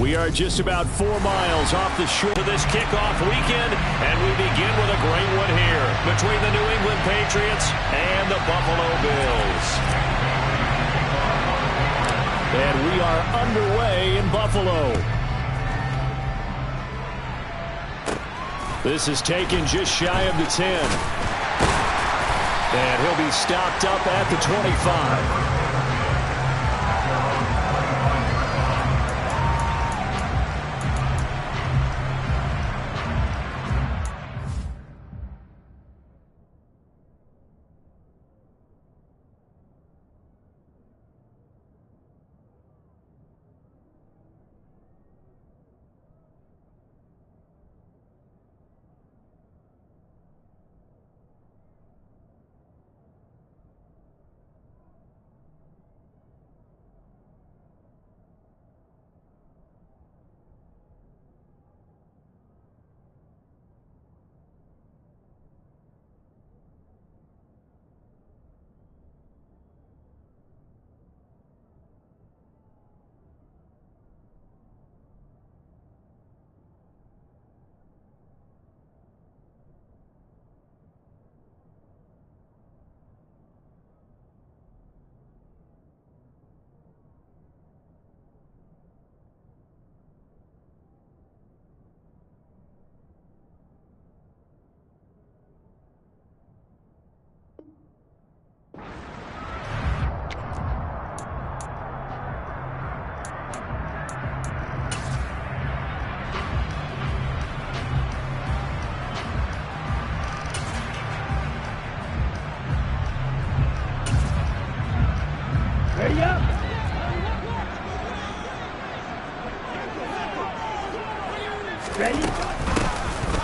We are just about 4 miles off the shore of this kickoff weekend, and we begin with a great one here between the New England Patriots and the Buffalo Bills. And we are underway in Buffalo. This is taken just shy of the 10. And he'll be stopped up at the 25.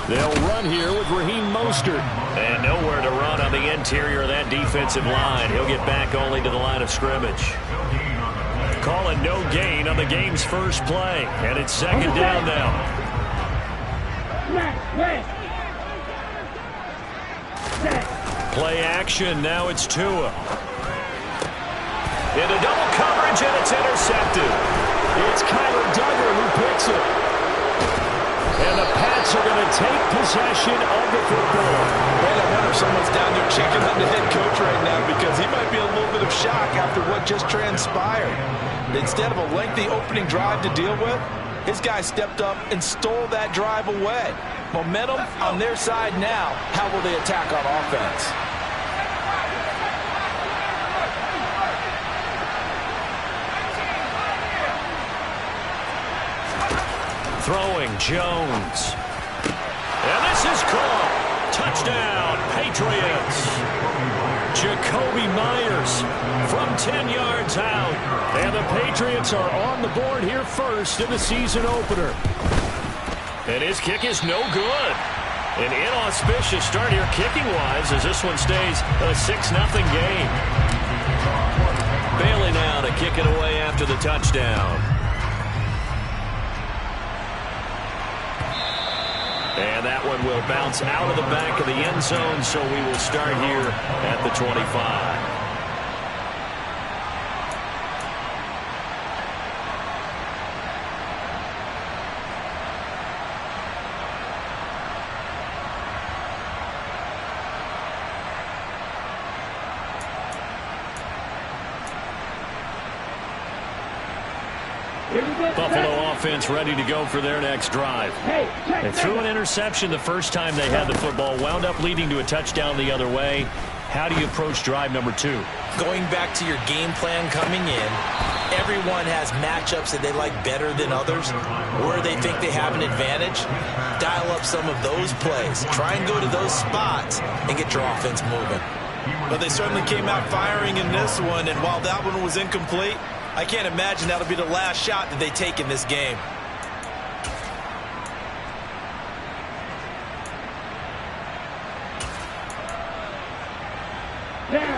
They'll run here with and nowhere to run on the interior of that defensive line. He'll get back only to the line of scrimmage. Calling no gain on the game's first play, and it's second down now. Play action, now it's Tua. Into double coverage, and it's intercepted. It's Kyler Duggar who picks it. And the Pats are going to take possession of the football. Man, I wonder if someone's down there checking on the head coach right now because he might be a little bit of shock after what just transpired. Instead of a lengthy opening drive to deal with, his guy stepped up and stole that drive away. Momentum on their side now. How will they attack on offense? Throwing Jones. And this is caught. Touchdown, Patriots. Jacoby Myers from 10 yards out. And the Patriots are on the board here first in the season opener. And his kick is no good. An inauspicious start here kicking-wise as this one stays a 6-0 game. Bailey now to kick it away after the touchdown. And that one will bounce out of the back of the end zone, so we will start here at the 25. Buffalo offense ready to go for their next drive. They threw an interception the first time they had the football, wound up leading to a touchdown the other way. How do you approach drive number 2? Going back to your game plan coming in, everyone has matchups that they like better than others, where they think they have an advantage. Dial up some of those plays. Try and go to those spots and get your offense moving. But they certainly came out firing in this one, and while that one was incomplete, I can't imagine that'll be the last shot that they take in this game.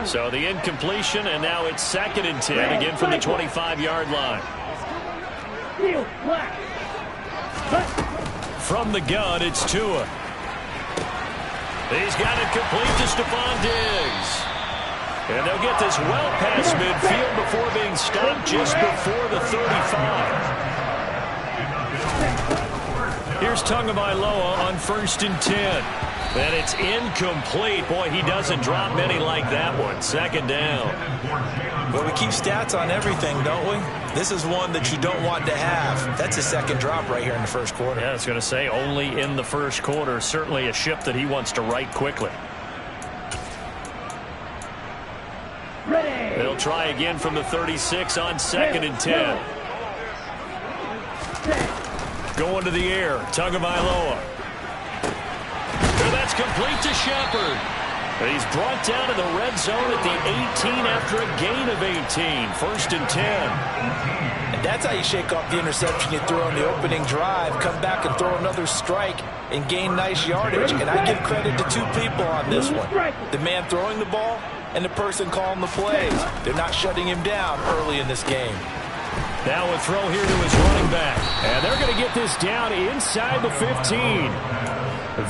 So the incompletion, and now it's 2nd and 10, again from the 25-yard line. From the gun, it's Tua. He's got it complete to Stephon Diggs. And they'll get this well past midfield before being stopped just before the 35. Here's Tagovailoa on 1st and 10. And it's incomplete. Boy, he doesn't drop many like that one. 2nd down. Well, we keep stats on everything, don't we? This is one that you don't want to have. That's a 2nd drop right here in the 1st quarter. Yeah, I was going to say only in the 1st quarter. Certainly a ship that he wants to right quickly. They'll try again from the 36 on 2nd and 10. Going to the air. Tagovailoa. That's complete to Shepard. He's brought down to the red zone at the 18 after a gain of 18. 1st and 10. And that's how you shake off the interception you threw on the opening drive. Come back and throw another strike and gain nice yardage. And I give credit to 2 people on this one. The man throwing the ball and the person calling the plays. They're not shutting him down early in this game. Now a throw here to his running back. And they're going to get this down inside the 15.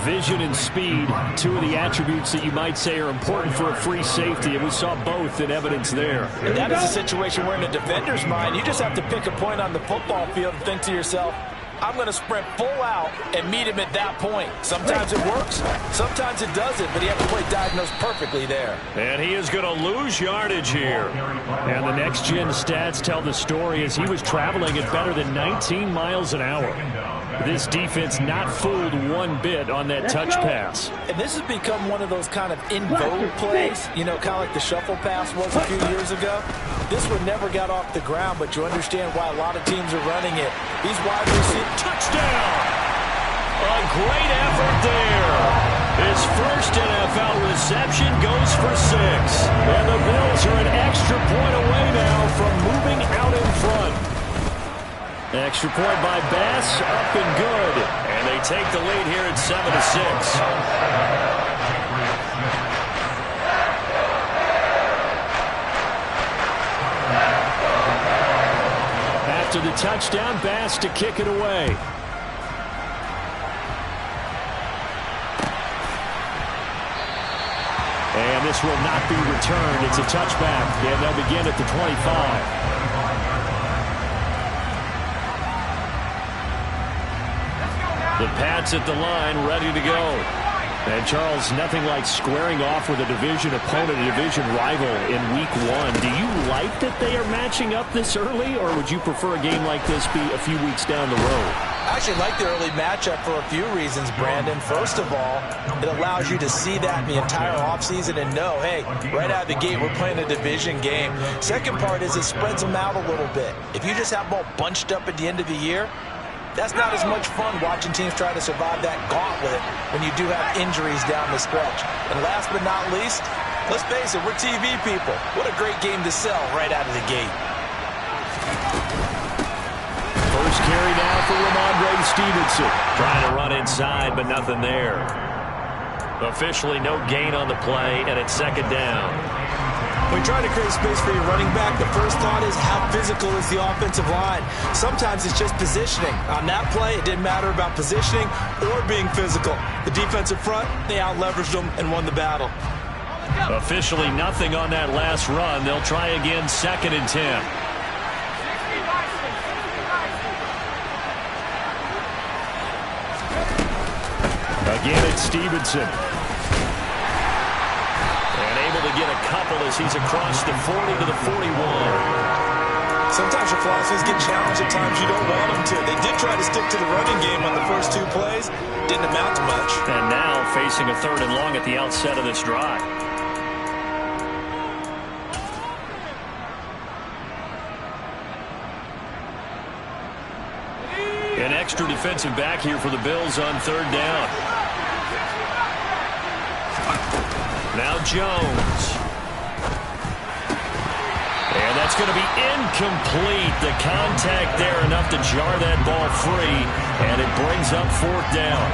Vision and speed, 2 of the attributes that you might say are important for a free safety, and we saw both in evidence there. And that is a situation where in a defender's mind, you just have to pick a point on the football field and think to yourself, I'm going to sprint full out and meet him at that point. Sometimes it works, sometimes it doesn't, but you have to play diagnosed perfectly there. And he is going to lose yardage here. And the next-gen stats tell the story as he was traveling at better than 19 miles an hour. This defense not fooled one bit on that touch pass. And this has become one of those kind of in vogue plays, you know, kind of like the shuffle pass was a few years ago. This one never got off the ground, but you understand why a lot of teams are running it. These wide receivers. Touchdown! A great effort there. His first NFL reception goes for 6. And the Bills are an extra point away now from moving out in front. Extra point by Bass, up and good. And they take the lead here at 7-6. After the touchdown, Bass to kick it away. And this will not be returned. It's a touchback, and they'll begin at the 25. The Pats at the line, ready to go. And, Charles, nothing like squaring off with a division opponent, a division rival in Week 1. Do you like that they are matching up this early, or would you prefer a game like this be a few weeks down the road? I actually like the early matchup for a few reasons, Brandon. First of all, it allows you to see that in the entire offseason and know, hey, right out of the gate, we're playing a division game. Second part is it spreads them out a little bit. If you just have them all bunched up at the end of the year, that's not as much fun watching teams try to survive that gauntlet when you do have injuries down the stretch. And last but not least, let's face it, we're TV people. What a great game to sell right out of the gate. First carry now for Ramondre Stevenson. Trying to run inside, but nothing there. Officially no gain on the play, and it's 2nd down. When you're trying to create space for your running back, the first thought is how physical is the offensive line. Sometimes it's just positioning. On that play, it didn't matter about positioning or being physical. The defensive front, they out-leveraged them and won the battle. Officially nothing on that last run. They'll try again, 2nd and 10. Again, it's Stevenson. To get a couple as he's across the 40 to the 41. Sometimes your philosophies get challenged at times you don't want them to. They did try to stick to the running game on the first 2 plays. Didn't amount to much. And now facing a 3rd and long at the outset of this drive. An extra defensive back here for the Bills on 3rd down. Now Jones. And that's going to be incomplete. The contact there enough to jar that ball free. And it brings up 4th down.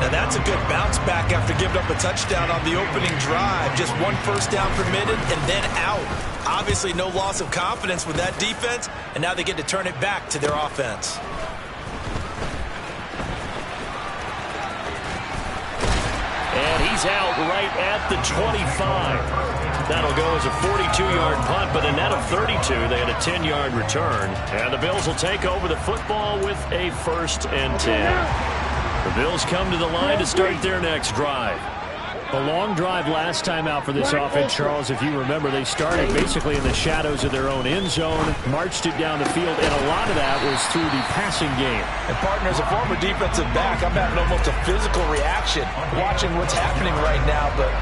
Now that's a good bounce back after giving up a touchdown on the opening drive. Just 1 first down permitted and then out. Obviously no loss of confidence with that defense. And now they get to turn it back to their offense. And he's out right at the 25. That'll go as a 42-yard punt, but a net of 32. They had a 10-yard return. And the Bills will take over the football with a 1st and 10. The Bills come to the line to start their next drive. A long drive last time out for this offense, Charles. If you remember, they started basically in the shadows of their own end zone, marched it down the field, and a lot of that was through the passing game. And, partner, as a former defensive back, I'm having almost a physical reaction watching what's happening right now. But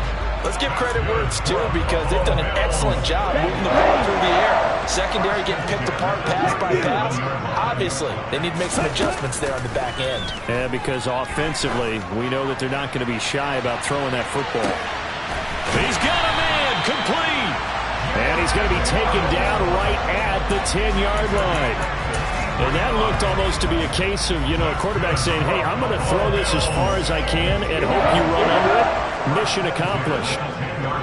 let's give credit where it's due, because they've done an excellent job moving the ball through the air. Secondary getting picked apart pass by pass. Obviously, they need to make some adjustments there on the back end. Yeah, because offensively, we know that they're not going to be shy about throwing that football. He's got a man, complete. And he's going to be taken down right at the 10-yard line. And that looked almost to be a case of, a quarterback saying, hey, I'm going to throw this as far as I can and hope you run under it. Mission accomplished.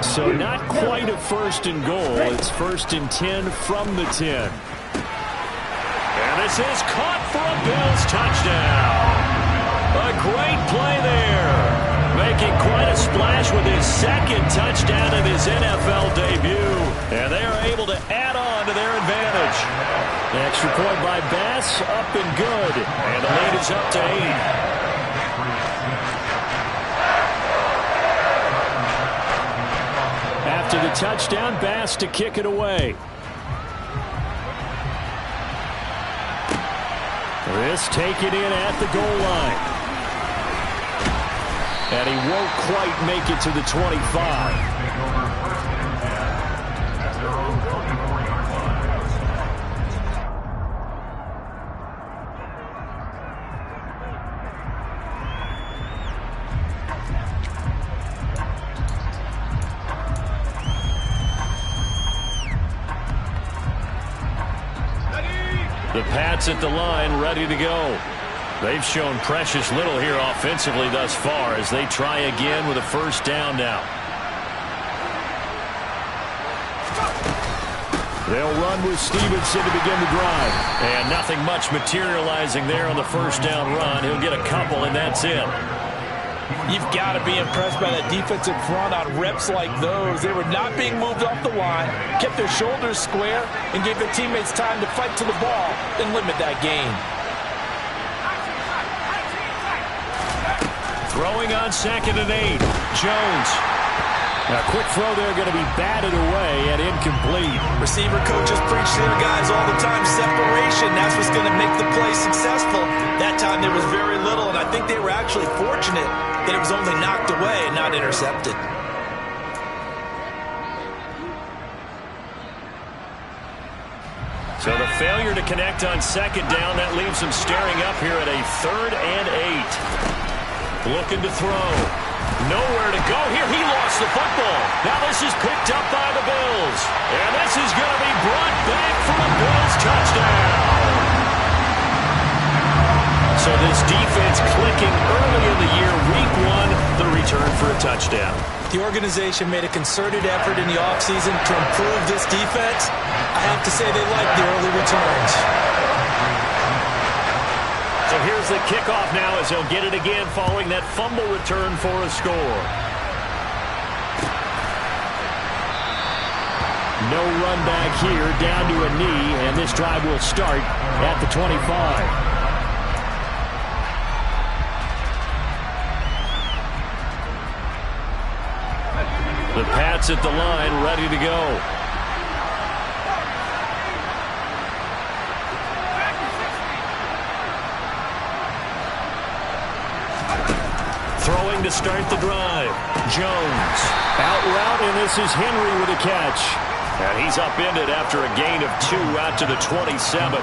So not quite a first and goal. It's first and 10 from the 10. And this is caught for a Bills touchdown. A great play there. Making quite a splash with his second touchdown of his NFL debut. And they are able to add on to their advantage. The extra point by Bass, up and good. And the lead is up to 8. After the touchdown, Bass to kick it away. This taken in at the goal line. And he won't quite make it to the 25. The Pats at the line, ready to go. They've shown precious little here offensively thus far as they try again with a first down now. They'll run with Stevenson to begin the drive. And nothing much materializing there on the first down run. He'll get a couple, and that's it. You've got to be impressed by that defensive front on reps like those. They were not being moved off the line, kept their shoulders square, and gave their teammates time to fight to the ball and limit that gain. Throwing on 2nd and 8. Jones. A quick throw there going to be batted away and incomplete. Receiver coaches preach to their guys all the time. Separation, that's what's going to make the play successful. That time there was very little, and I think they were actually fortunate that it was only knocked away and not intercepted. So the failure to connect on 2nd down, that leaves them staring up here at a 3rd and 8. Looking to throw. Nowhere to go here. He lost the football. Now this is picked up by the Bills. And this is going to be brought back for a Bills touchdown. So this defense clicking early in the year, week 1, the return for a touchdown. The organization made a concerted effort in the offseason to improve this defense. I have to say they like the early returns. So here's the kickoff now as he'll get it again following that fumble return for a score. No run back here, down to a knee, and this drive will start at the 25. The Pats at the line, ready to go. Throwing to start the drive. Jones. Out route, and this is Henry with a catch. And he's upended after a gain of 2 out to the 27.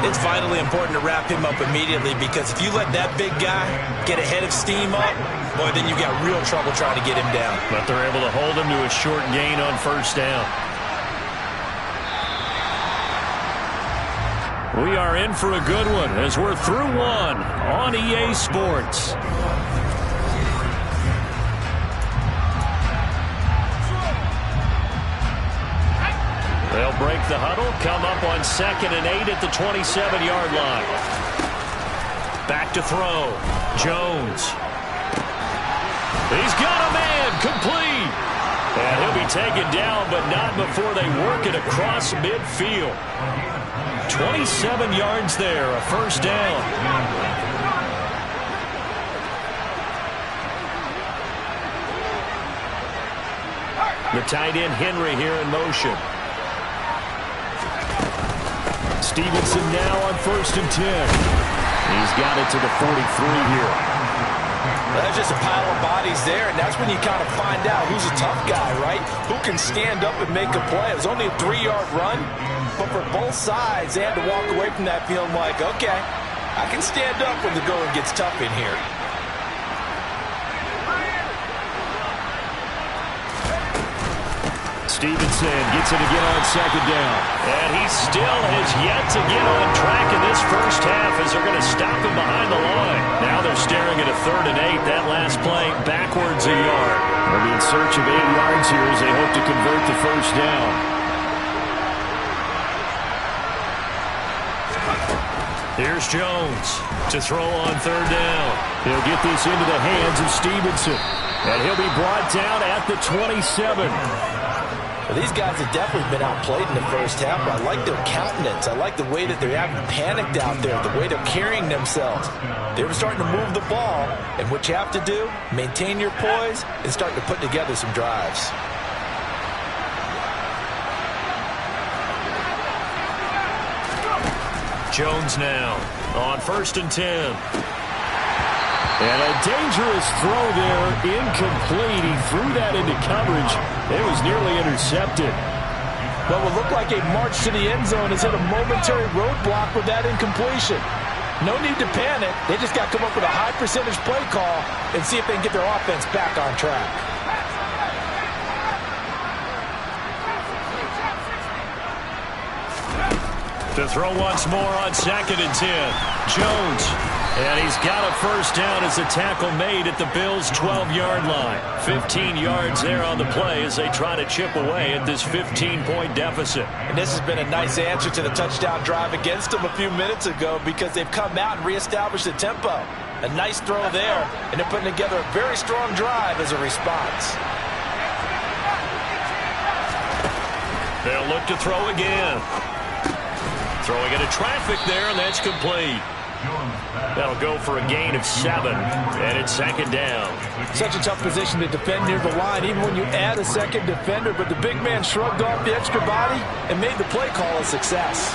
It's vitally important to wrap him up immediately, because if you let that big guy get ahead of steam up, boy, then you got real trouble trying to get him down. But they're able to hold him to a short gain on first down. We are in for a good one as we're through one on EA Sports. They'll break the huddle, come up on 2nd and 8 at the 27-yard line. Back to throw. Jones. He's got a man, complete. And he'll be taken down, but not before they work it across midfield. 27 yards there, a first down. The tight end Henry here in motion. Stevenson now on 1st and 10. He's got it to the 43 here. That's just a pile of bodies there, and that's when you kind of find out who's a tough guy, right? Who can stand up and make a play. It was only a 3-yard run, but for both sides, they had to walk away from that feeling like, okay, I can stand up when the going gets tough in here. Stevenson gets it again on 2nd down. And he still has yet to get on track in this first half as they're going to stop him behind the line. Now they're staring at a 3rd and 8. That last play backwards a yard. They'll be in search of 8 yards here as they hope to convert the first down. Here's Jones to throw on 3rd down. He'll get this into the hands of Stevenson. And he'll be brought down at the 27. Well, these guys have definitely been outplayed in the first half, but I like their countenance. I like the way that they're having panicked out there, the way they're carrying themselves. They were starting to move the ball, and what you have to do, maintain your poise and start to put together some drives. Jones now on 1st and 10. And a dangerous throw there, incomplete. He threw that into coverage. It was nearly intercepted. What would look like a march to the end zone has hit a momentary roadblock with that incompletion. No need to panic. They just got to come up with a high percentage play call and see if they can get their offense back on track. To throw once more on 2nd and 10. Jones. And he's got a first down as the tackle made at the Bills' 12-yard line. 15 yards there on the play as they try to chip away at this 15-point deficit. And this has been a nice answer to the touchdown drive against them a few minutes ago because they've come out and reestablished the tempo. A nice throw there, and they're putting together a very strong drive as a response. They'll look to throw again. Throwing into traffic there, and that's complete. That'll go for a gain of 7, and it's 2nd down. Such a tough position to defend near the line, even when you add a second defender, but the big man shrugged off the extra body and made the play call a success.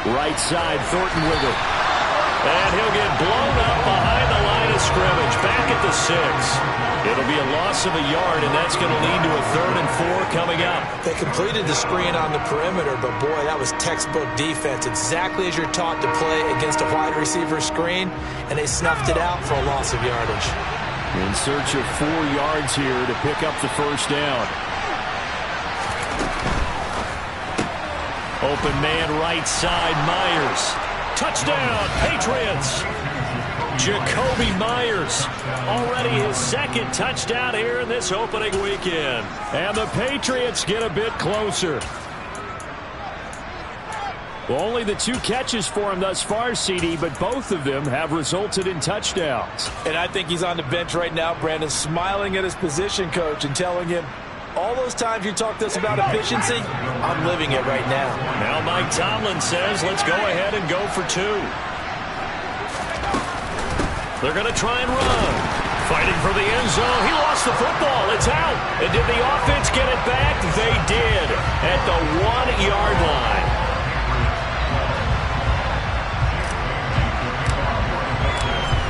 Right side, Thornton with it. And he'll get blown up behind the line of scrimmage, back at the 6. It'll be a loss of a yard, and that's going to lead to a 3rd and 4 coming up. They completed the screen on the perimeter, but boy, that was textbook defense. Exactly as you're taught to play against a wide receiver screen, and they snuffed it out for a loss of yardage. In search of 4 yards here to pick up the first down. Open man right side, Myers. Touchdown, Patriots! Jacoby Myers, already his 2nd touchdown here in this opening weekend. And the Patriots get a bit closer. Well, only the 2 catches for him thus far, CD, but both of them have resulted in touchdowns. And I think he's on the bench right now, Brandon, smiling at his position coach and telling him, all those times you talked to us about efficiency, I'm living it right now. Now Mike Tomlin says, let's go ahead and go for 2. They're going to try and run. Fighting for the end zone. He lost the football. It's out. And did the offense get it back? They did at the 1-yard line.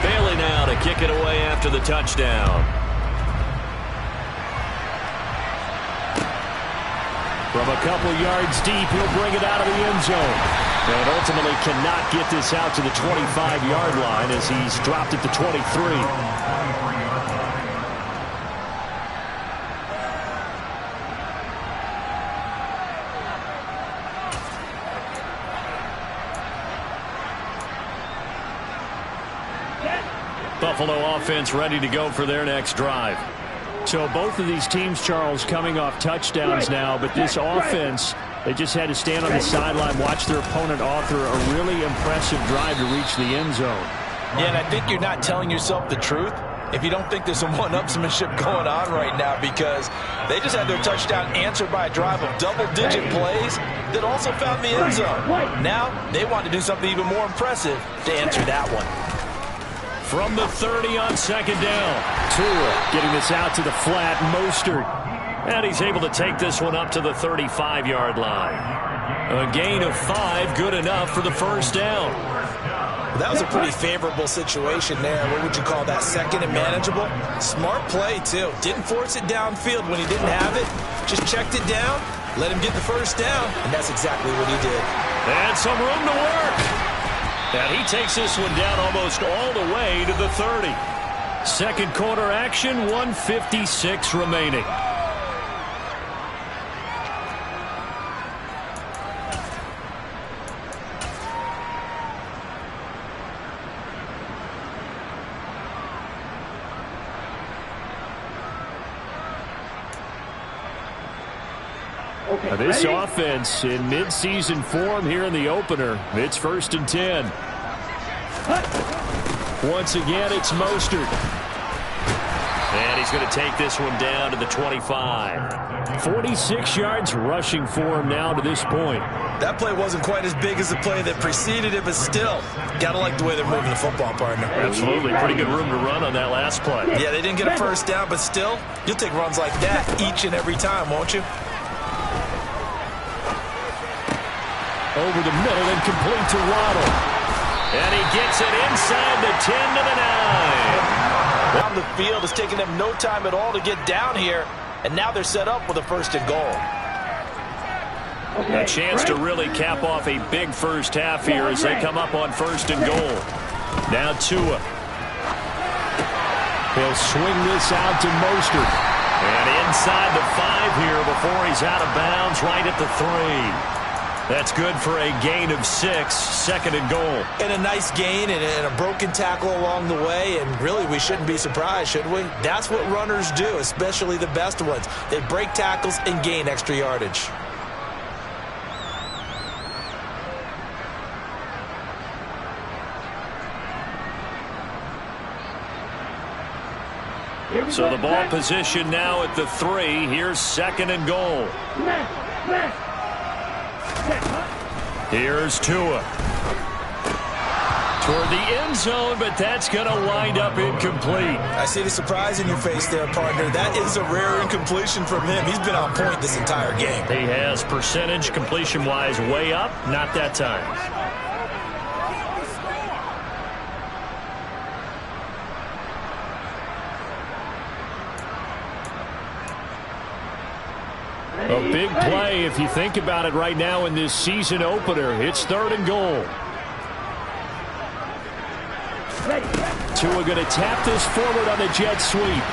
Bailey now to kick it away after the touchdown. From a couple yards deep, he'll bring it out of the end zone. And ultimately cannot get this out to the 25-yard line as he's dropped at the 23. Buffalo offense ready to go for their next drive. So both of these teams, Charles, coming off touchdowns now, but this offense, they just had to stand on the sideline, watch their opponent author a really impressive drive to reach the end zone. Yeah, and I think you're not telling yourself the truth if you don't think there's some one-upsmanship going on right now, because they just had their touchdown answered by a drive of double-digit plays that also found the end zone. Now they want to do something even more impressive to answer that one. From the 30 on second down. Tua getting this out to the flat. Mostert. And he's able to take this one up to the 35-yard line. A gain of 5, good enough for the first down. That was a pretty favorable situation there. What would you call that? Second and manageable? Smart play, too. Didn't force it downfield when he didn't have it. Just checked it down, let him get the first down, and that's exactly what he did. And some room to work. And he takes this one down almost all the way to the 30. Second quarter action, 1:56 remaining. This offense in mid-season form here in the opener. It's 1st and 10. Once again, it's Mostert. And he's going to take this one down to the 25. 46 yards rushing for him now to this point. That play wasn't quite as big as the play that preceded it, but still, got to like the way they're moving the football, partner. Absolutely. Pretty good room to run on that last play. Yeah, they didn't get a first down, but still, you'll take runs like that each and every time, won't you? Over the middle and complete to Waddle. And he gets it inside the 10 to the 9. Down the field, it's taking them no time at all to get down here, and now they're set up with a 1st and goal. A chance to really cap off a big first half here as they come up on 1st and goal. Now Tua. He'll swing this out to Mostert. And inside the 5 here before he's out of bounds right at the 3. That's good for a gain of 6, 2nd and goal. And a nice gain and a broken tackle along the way, and really we shouldn't be surprised, should we? That's what runners do, especially the best ones. They break tackles and gain extra yardage. So the ball position now at the 3. Here's 2nd and goal. Here's Tua. Toward the end zone, but that's going to wind up incomplete. I see the surprise in your face there, partner. That is a rare incompletion from him. He's been on point this entire game. He has percentage completion-wise way up, not that time. A big play if you think about it right now in this season opener. It's 3rd and goal. Tua going to tap this forward on the jet sweep.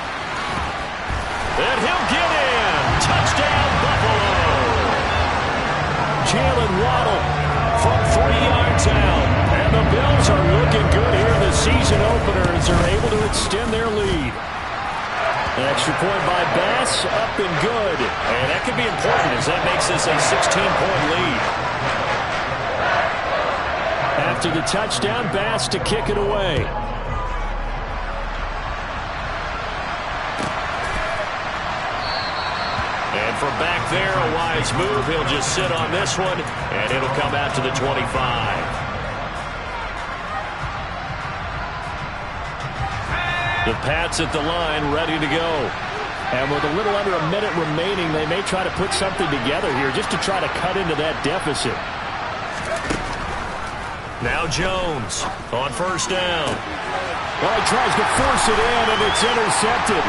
And he'll get in. Touchdown, Buffalo. Jalen Waddle from 3 yards out. And the Bills are looking good here in the season opener as they're able to extend their lead. An extra point by Bass, up and good. And that could be important as that makes this a 16-point lead. After the touchdown, Bass to kick it away. And from back there, a wise move. He'll just sit on this one, and it'll come out to the 25. The Pats at the line, ready to go. And with a little under a minute remaining, they may try to put something together here just to try to cut into that deficit. Now Jones on 1st down. Well, he tries to force it in, and it's intercepted.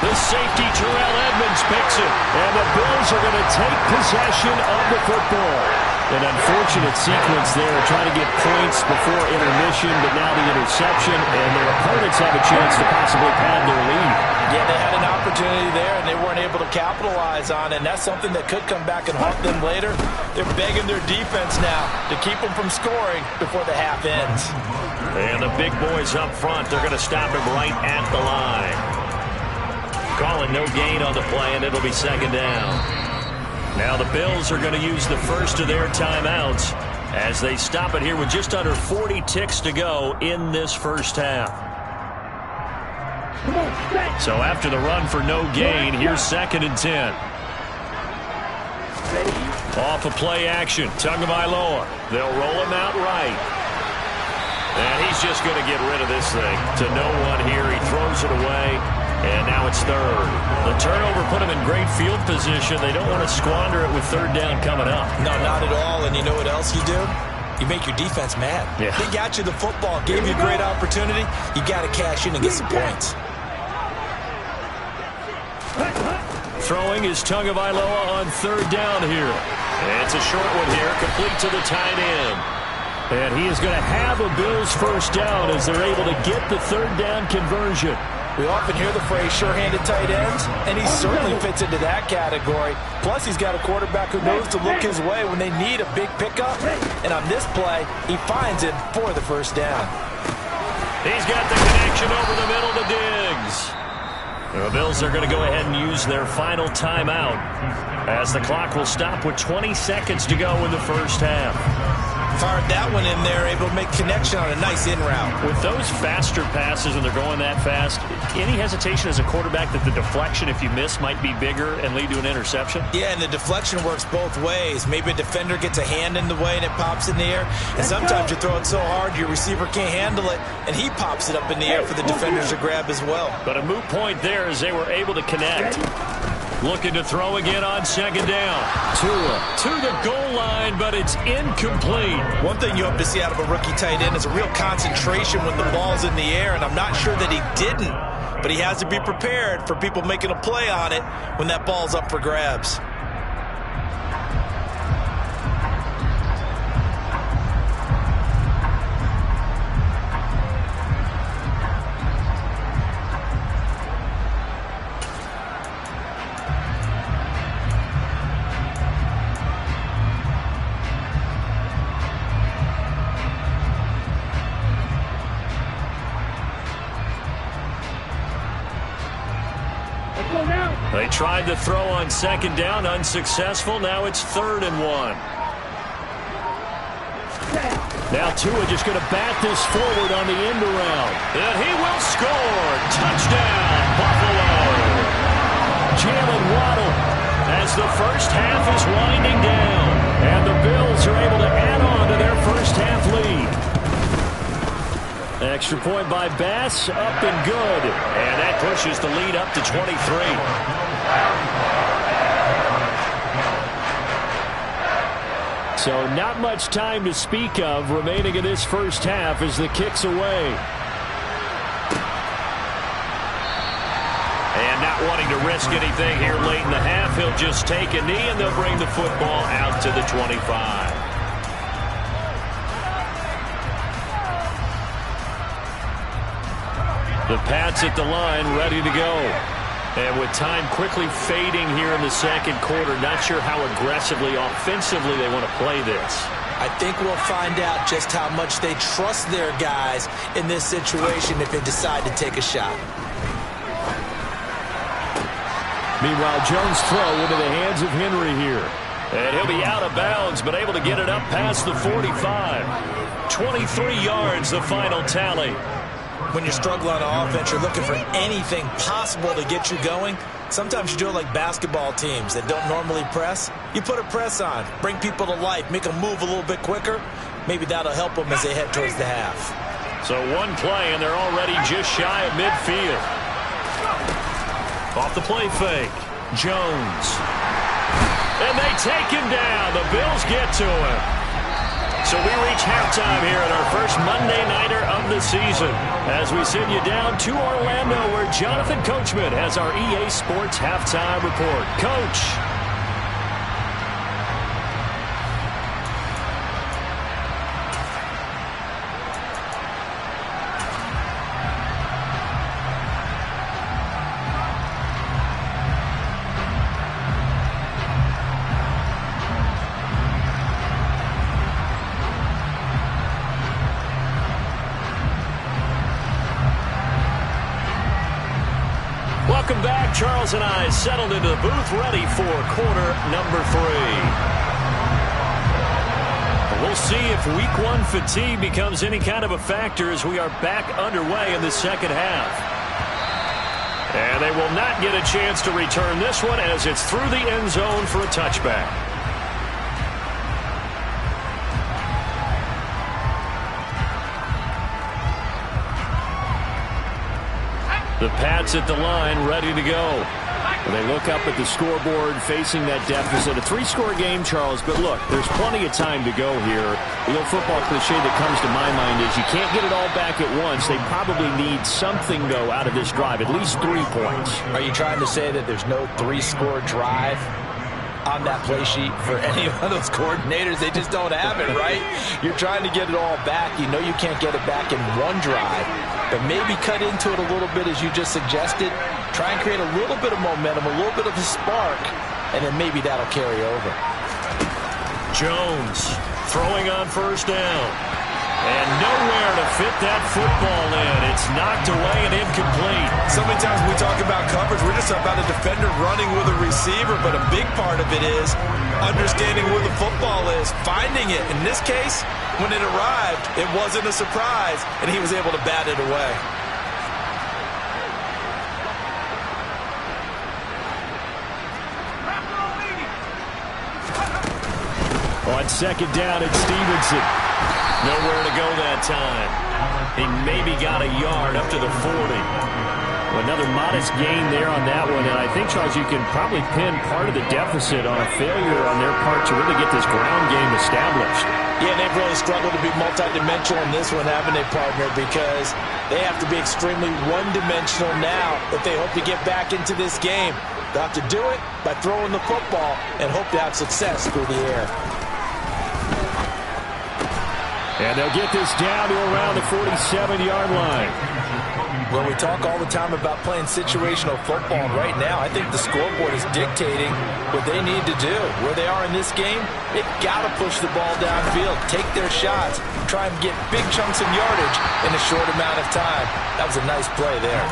The safety, Terrell Edmonds, picks it. And the Bills are going to take possession of the football. An unfortunate sequence there, trying to get points before intermission, but now the interception, and their opponents have a chance to possibly pad their lead. Yeah, they had an opportunity there, and they weren't able to capitalize on it, and that's something that could come back and haunt them later. They're begging their defense now to keep them from scoring before the half ends. And the big boys up front, they're going to stop him right at the line. Calling no gain on the play, and it'll be 2nd down. Now the Bills are going to use the first of their timeouts as they stop it here with just under 40 ticks to go in this first half. So after the run for no gain, here's 2nd and 10. Off of play action, Tagovailoa. They'll roll him out right. And he's just going to get rid of this thing to no one here. He throws it away, and now it's 3rd. The turnover put him in great field position. They don't want to squander it with 3rd down coming up. No, not at all. And you know what else you do? You make your defense mad. Yeah. They got you the football, gave you a great opportunity. You got to cash in and get some points. Throwing is Tagovailoa on 3rd down here. And it's a short one here, complete to the tight end. And he is going to have a Bills 1st down as they're able to get the 3rd down conversion. We often hear the phrase sure-handed tight ends, and he certainly fits into that category. Plus, he's got a quarterback who knows to look his way when they need a big pickup. And on this play, he finds it for the 1st down. He's got the connection over the middle to Diggs. The Bills are going to go ahead and use their final timeout as the clock will stop with 20 seconds to go in the 1st half. Fired that one in there, able to make connection on a nice in route. With those faster passes and they're going that fast, any hesitation as a quarterback that the deflection, if you miss, might be bigger and lead to an interception? Yeah, and the deflection works both ways. Maybe a defender gets a hand in the way and it pops in the air. And sometimes you throw it so hard your receiver can't handle it, and he pops it up in the air for the defenders to grab as well. But a moot point there as they were able to connect. Looking to throw again on 2nd down. Tua to the goal line, but it's incomplete. One thing you hope to see out of a rookie tight end is a real concentration when the ball's in the air, and I'm not sure that he didn't, but he has to be prepared for people making a play on it when that ball's up for grabs. They tried to throw on 2nd down, unsuccessful. Now it's 3rd and 1. Now Tua just going to bat this forward on the end around. And he will score. Touchdown, Buffalo. Jalen Waddle as the 1st half is winding down. And the Bills are able to add on to their 1st half lead. Extra point by Bass, up and good. And that pushes the lead up to 23. So not much time to speak of remaining in this 1st half as the kick's away. And not wanting to risk anything here late in the half, he'll just take a knee and they'll bring the football out to the 25. The Pats at the line, ready to go. And with time quickly fading here in the 2nd quarter, not sure how aggressively, offensively they want to play this. I think we'll find out just how much they trust their guys in this situation if they decide to take a shot. Meanwhile, Jones' throw into the hands of Henry here. And he'll be out of bounds, but able to get it up past the 45. 23 yards, the final tally. When you're struggling on offense, you're looking for anything possible to get you going. Sometimes you do it like basketball teams that don't normally press. You put a press on, bring people to life, make them move a little bit quicker. Maybe that'll help them as they head towards the half. So one play, and they're already just shy of midfield. Off the play fake, Jones. And they take him down. The Bills get to him. So we reach halftime here at our first Monday Nighter of the season as we send you down to Orlando where Jonathan Coachman has our EA Sports Halftime Report. Coach. Welcome back. Charles and I settled into the booth ready for quarter number 3. We'll see if week 1 fatigue becomes any kind of a factor as we are back underway in the 2nd half. And they will not get a chance to return this one as it's through the end zone for a touchback. The Pats at the line, ready to go. They look up at the scoreboard, facing that deficit. A three-score game, Charles, but look, there's plenty of time to go here. The old football cliche that comes to my mind is you can't get it all back at once. They probably need something, though, out of this drive, at least 3 points. Are you trying to say that there's no three-score drive on that play sheet for any of those coordinators? They just don't have it, right? You're trying to get it all back. You know you can't get it back in one drive, but maybe cut into it a little bit as you just suggested. Try and create a little bit of momentum, a little bit of a spark, and then maybe that'll carry over. Jones throwing on first down. And nowhere to fit that football in. It's knocked away and incomplete. So many times when we talk about coverage, we're just about a defender running with a receiver, but a big part of it is understanding where the football is, finding it. In this case, when it arrived, it wasn't a surprise, and he was able to bat it away. On second down, it's Stevenson. Nowhere to go that time. He maybe got a yard up to the 40. Another modest gain there on that one, and I think, Charles, you can probably pin part of the deficit on a failure on their part to really get this ground game established. Yeah, they've really struggled to be multidimensional in this one, haven't they, partner? Because they have to be extremely one-dimensional now if they hope to get back into this game. They'll have to do it by throwing the football and hope to have success through the air. And they'll get this down to around the 47-yard line. Well, we talk all the time about playing situational football, and right now I think the scoreboard is dictating what they need to do. Where they are in this game, they've got to push the ball downfield, take their shots, try and get big chunks of yardage in a short amount of time. That was a nice play there.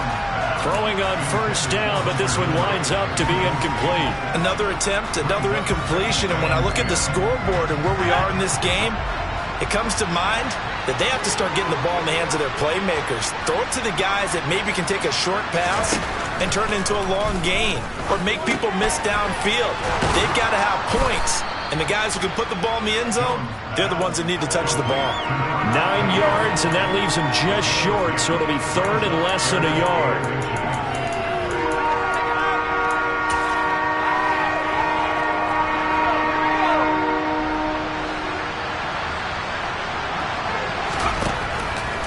Throwing on first down, but this one winds up to be incomplete. Another attempt, another incompletion, and when I look at the scoreboard and where we are in this game, it comes to mind that they have to start getting the ball in the hands of their playmakers. Throw it to the guys that maybe can take a short pass and turn it into a long gain or make people miss downfield. They've got to have points, and the guys who can put the ball in the end zone, they're the ones that need to touch the ball. 9 yards, and that leaves them just short, so it'll be third and less than a yard.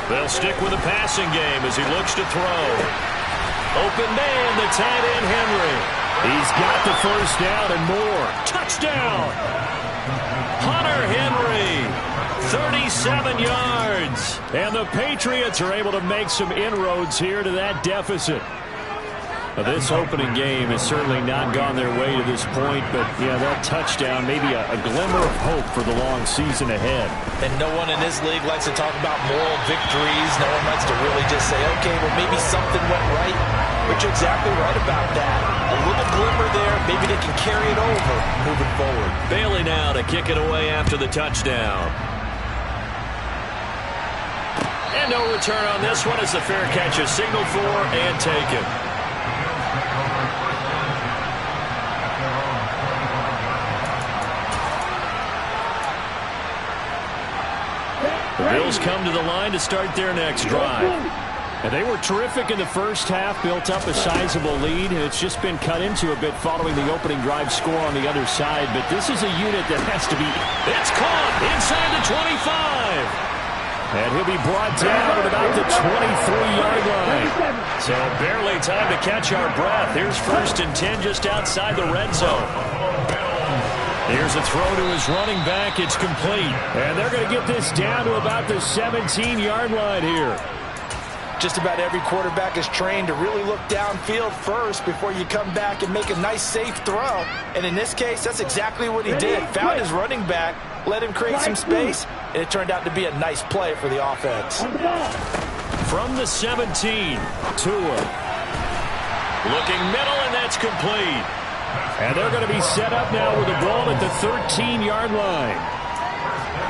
They'll stick with the passing game as he looks to throw. Open man, the tight end, Henry. He's got the first down and more. Touchdown! Hunter Henry, 37 yards. And the Patriots are able to make some inroads here to that deficit. Now, this opening game has certainly not gone their way to this point, but, yeah, that touchdown, maybe a glimmer of hope for the long season ahead. And no one in this league likes to talk about moral victories. No one likes to really just say, okay, well, maybe something went right. But you're exactly right about that. A little glimmer there. Maybe they can carry it over moving forward. Bailey now to kick it away after the touchdown. And no return on this one as the fair catch is signaled for and taken. The Bills come to the line to start their next drive. And they were terrific in the first half, built up a sizable lead, and it's just been cut into a bit following the opening drive score on the other side. But this is a unit that has to be... It's caught inside the 25. And he'll be brought down at about the 23-yard line. So barely time to catch our breath. Here's 1st and 10 just outside the red zone. Here's a throw to his running back. It's complete. And they're going to get this down to about the 17-yard line here. Just about every quarterback is trained to really look downfield first before you come back and make a nice, safe throw. And in this case, that's exactly what he did. Found his running back, let him create some space, and it turned out to be a nice play for the offense. From the 17, Tua. Looking middle, and that's complete. And they're going to be set up now with the ball at the 13-yard line.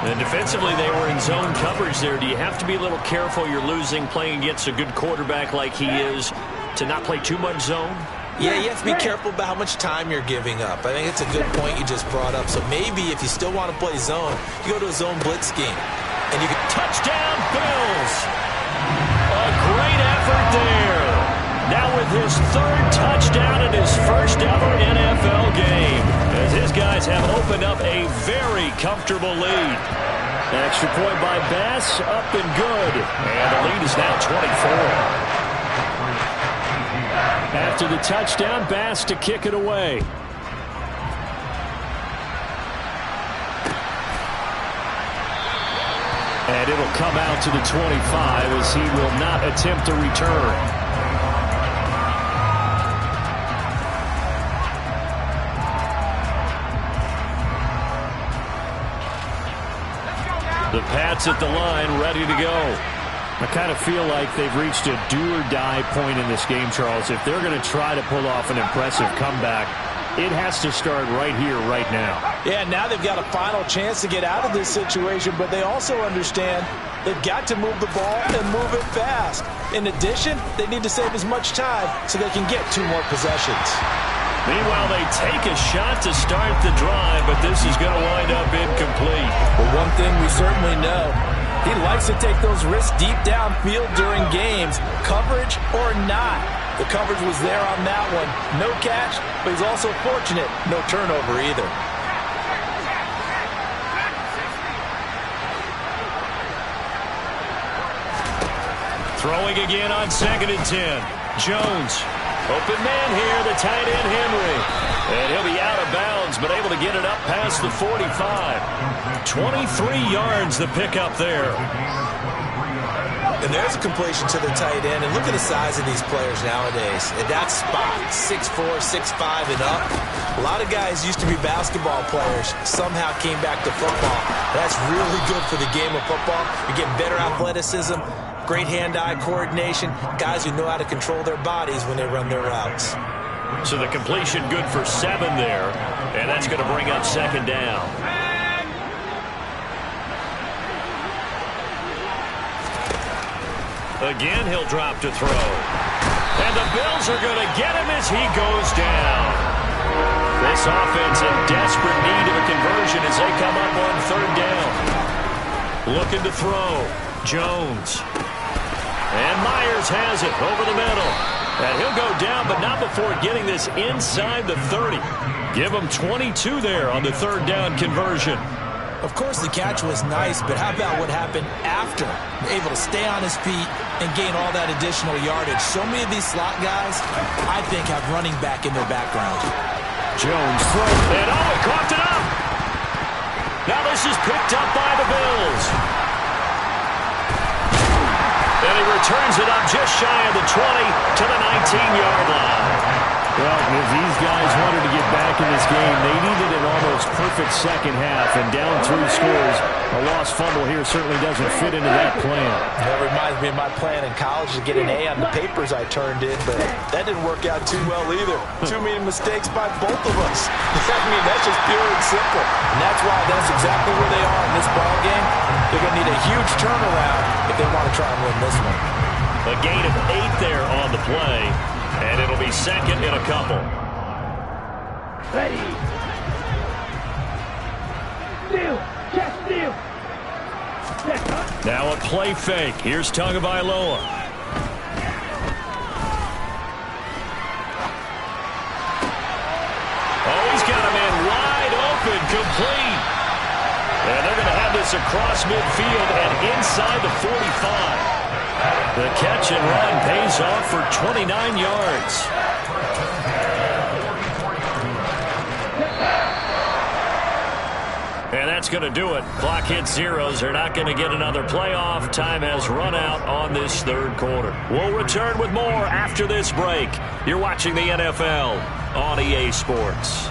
And defensively, they were in zone coverage there. Do you have to be a little careful? You're losing playing against a good quarterback like he is. to not play too much zone? Yeah, you have to be careful about how much time you're giving up. I think it's a good point you just brought up. So maybe if you still want to play zone, you go to a zone blitz scheme. And you can touchdown, Bills. A great effort there. Now with his third touchdown in his first ever NFL game, as his guys have opened up a very comfortable lead. An extra point by Bass, up and good. And the lead is now 24. After the touchdown, Bass to kick it away. And it'll come out to the 25 as he will not attempt a return. The Pats at the line, ready to go. I kind of feel like they've reached a do-or-die point in this game, Charles. If they're going to try to pull off an impressive comeback, it has to start right here, right now. Yeah, now they've got a final chance to get out of this situation, but they also understand they've got to move the ball and move it fast. In addition, they need to save as much time so they can get 2 more possessions. Meanwhile, they take a shot to start the drive, but this is going to wind up incomplete. But one thing we certainly know, he likes to take those risks deep downfield during games, coverage or not. The coverage was there on that one. No catch, but he's also fortunate. No turnover either. Throwing again on 2nd and 10. Jones. Open man here, the tight end Henry. And he'll be out of bounds, but able to get it up past the 45. 23 yards the pickup there. And there's a completion to the tight end. And look at the size of these players nowadays. At that spot, 6'4", 6'5", and up. A lot of guys used to be basketball players. Somehow came back to football. That's really good for the game of football. You're getting better athleticism, great hand-eye coordination, guys who know how to control their bodies when they run their routes. So the completion good for 7 there, and that's going to bring up 2nd down. Again, he'll drop to throw. And the Bills are going to get him as he goes down. This offense in desperate need of a conversion as they come up on 3rd down. Looking to throw. Jones. And Myers has it over the middle. And he'll go down, but not before getting this inside the 30. Give him 22 there on the 3rd down conversion. Of course, the catch was nice, but how about what happened after? Able to stay on his feet and gain all that additional yardage. So many of these slot guys, I think, have running back in their background. Jones throws, and he coughed it up. Now this is picked up by the Bills. And he returns it up just shy of the 20 to the 19-yard line. Well, if these guys wanted to get back in this game, they needed an almost perfect second half, and down 3 scores. A lost fumble here certainly doesn't fit into that plan. That reminds me of my plan in college to get an A on the papers I turned in, but that didn't work out too well either. Too many mistakes by both of us. I mean, that's just pure and simple. And that's why that's exactly where they are in this ball game. They're going to need a huge turnaround if they want to try and win this one. A gain of 8 there on the play, and it'll be 2nd and a couple. Ready. Steal. Catch steal. Now a play fake. Here's Tagovailoa. Oh, he's got a man wide open, complete. And they're going to have this across midfield and inside the 45. The catch and run pays off for 29 yards. And that's going to do it. Clock hits zeros. They're not going to get another playoff. Time has run out on this 3rd quarter. We'll return with more after this break. You're watching the NFL on EA Sports.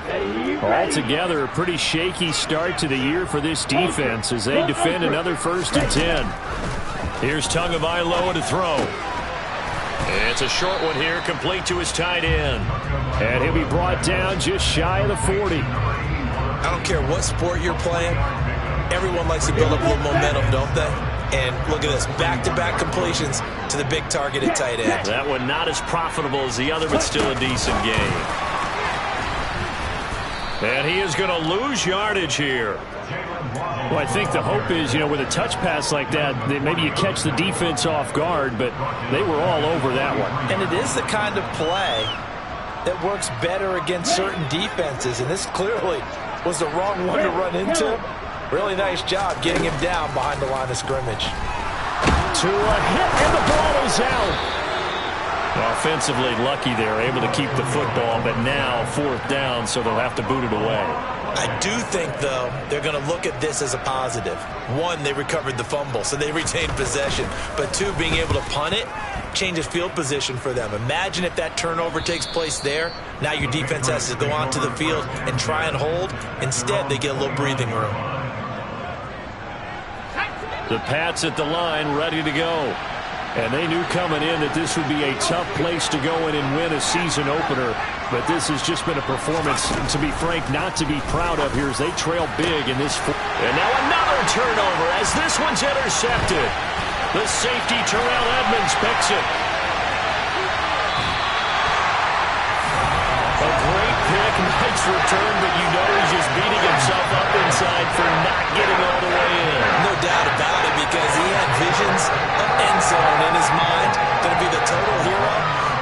Ready. Altogether, a pretty shaky start to the year for this defense as they defend another 1st and 10. Here's Tagovailoa to throw. It's a short one here, complete to his tight end. And he'll be brought down just shy of the 40. I don't care what sport you're playing. Everyone likes to build up a little momentum, don't they? And look at this, back-to-back completions to the big target at tight end. That one not as profitable as the other, but still a decent game. And he is going to lose yardage here. Well, I think the hope is, with a touch pass like that, that maybe you catch the defense off guard, but they were all over that one. And it is the kind of play that works better against certain defenses, and this clearly was the wrong one to run into. Really nice job getting him down behind the line of scrimmage. To a hit, and the ball is out. Offensively lucky they're able to keep the football, but now 4th down, so they'll have to boot it away. I do think, though, they're going to look at this as a positive. 1, they recovered the fumble, so they retained possession. But 2, being able to punt it changes field position for them. Imagine if that turnover takes place there. Now your defense has to go onto the field and try and hold. Instead, they get a little breathing room. The Pats at the line, ready to go. And they knew coming in that this would be a tough place to go in and win a season opener. But this has just been a performance, to be frank, not to be proud of here as they trail big in this. And now another turnover as this one's intercepted. The safety, Terrell Edmonds, picks it. A great pick, nice return, but he's just beating himself up inside for not getting all the way in. No doubt about it, because he had visions of end zone in his mind. Going to be the total hero.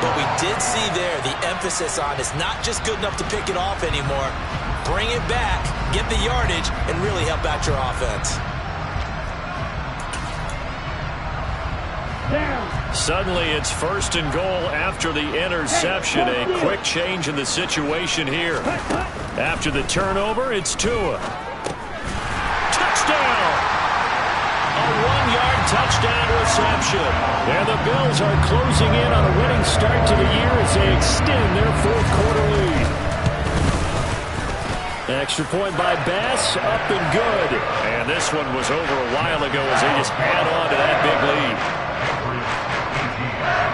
But we did see there the emphasis on it's not just good enough to pick it off anymore. Bring it back, get the yardage, and really help out your offense. Suddenly it's 1st and goal after the interception. A quick change in the situation here. After the turnover, it's Tua. Touchdown! A 1-yard touchdown reception. And the Bills are closing in on a winning start to the year as they extend their 4th quarter lead. Extra point by Bass, up and good. And this one was over a while ago as they just add on to that big lead.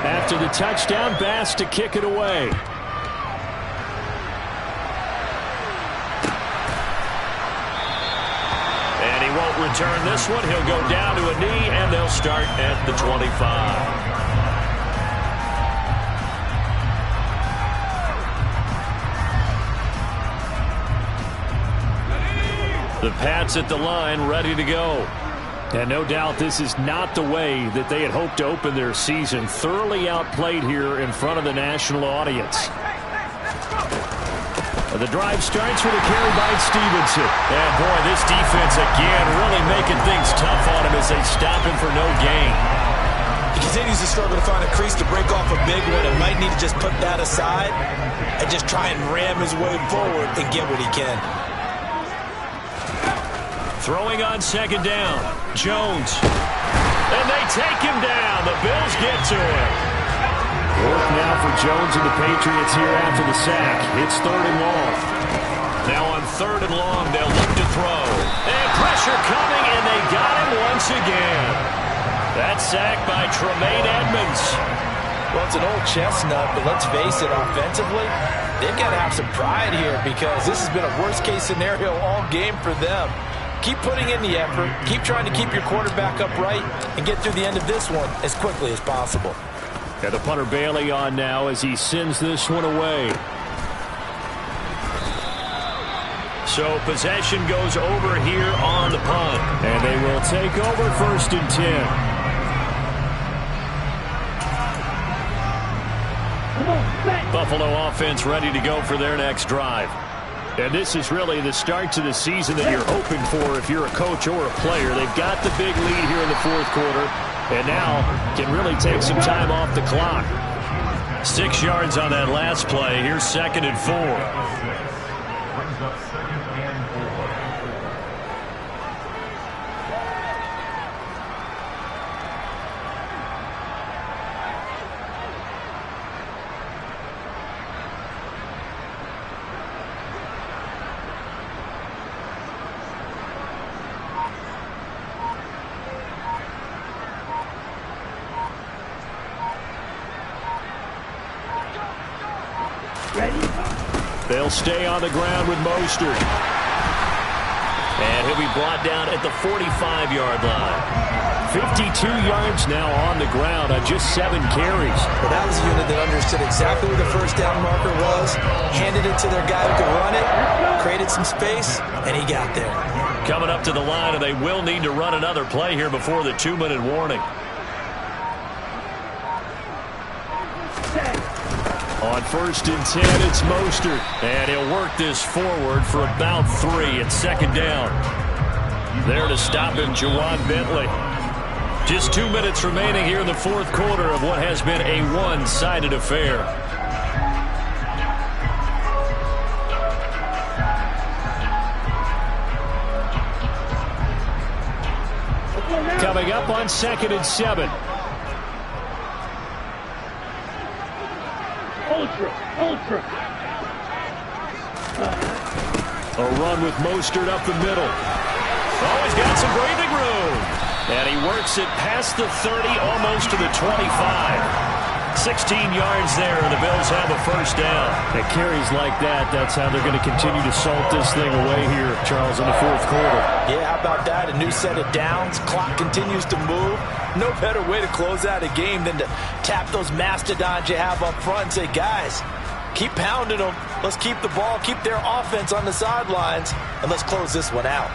After the touchdown, Bass to kick it away. And he won't return this one. He'll go down to a knee, and they'll start at the 25. The Pats at the line, ready to go. And no doubt this is not the way that they had hoped to open their season. Thoroughly outplayed here in front of the national audience. The drive starts with a carry by Stevenson. And boy, this defense again really making things tough on him as they stop him for no gain. He continues to struggle to find a crease to break off a big one and might need to just put that aside and just try and ram his way forward and get what he can. Throwing on 2nd down. Jones. And they take him down. The Bills get to him. Work now for Jones and the Patriots here after the sack. It's 3rd and long. Now on 3rd and long, they'll look to throw. And pressure coming, and they got him once again. That sack by Tremaine Edmonds. Well, it's an old chestnut, but let's face it, offensively, they've got to have some pride here because this has been a worst-case scenario all game for them. Keep putting in the effort. Keep trying to keep your quarterback upright and get through the end of this one as quickly as possible. And the punter Bailey on now as he sends this one away. So possession goes over here on the punt. And they will take over 1st and 10. Buffalo offense ready to go for their next drive. And this is really the start to the season that you're hoping for if you're a coach or a player. They've got the big lead here in the 4th quarter and now can really take some time off the clock. 6 yards on that last play. Here's 2nd and 4. They'll stay on the ground with Mostert. And he'll be brought down at the 45-yard line. 52 yards now on the ground on just 7 carries. Well, that was a unit that understood exactly where the first down marker was, handed it to their guy who could run it, created some space, and he got there. Coming up to the line, and they will need to run another play here before the 2-minute warning. On 1st and 10, it's Mostert. And he'll work this forward for about 3 at 2nd down. There to stop him, Juwan Bentley. Just 2 minutes remaining here in the 4th quarter of what has been a one-sided affair. Coming up on 2nd and 7. Ultra. A run with Mostert up the middle. Oh, he's got some breathing room. And he works it past the 30, almost to the 25. 16 yards there, and the Bills have a first down. At carries like that, that's how they're going to continue to salt this thing away here, Charles, in the 4th quarter. Yeah, how about that? A new set of downs. Clock continues to move. No better way to close out a game than to tap those mastodons you have up front and say, guys, keep pounding them. Let's keep the ball, keep their offense on the sidelines, and let's close this one out.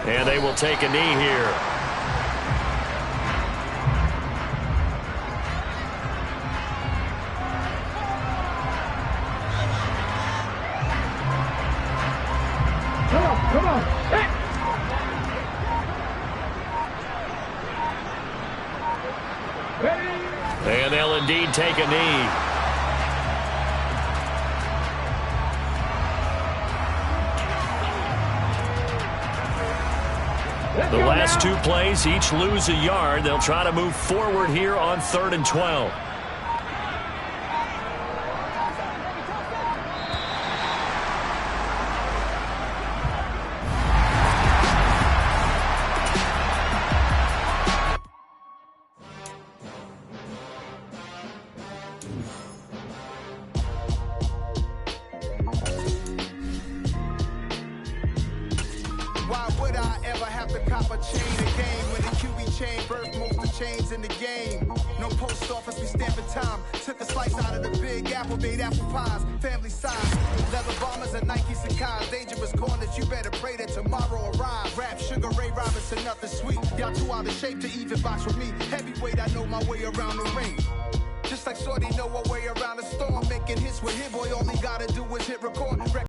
And they will take a knee here. Come on. Hey. Ready. And they'll indeed take a knee. The last 2 plays, each lose a yard. They'll try to move forward here on 3rd and 12. Why would I ever have to cop a chain again when the QB chain birthed most of the chains in the game? No post office, we stamping time. Took a slice out of the big apple, made apple pies, family size. Leather bombers and Nike Sacai's, dangerous corners, you better pray that tomorrow arrives. Rap, Sugar Ray Robinson, nothing sweet. Y'all too out of shape to even box with me. Heavyweight, I know my way around the ring. Just like Shorty know her way around the storm, making hits with Hit Boy, all he gotta do is hit record.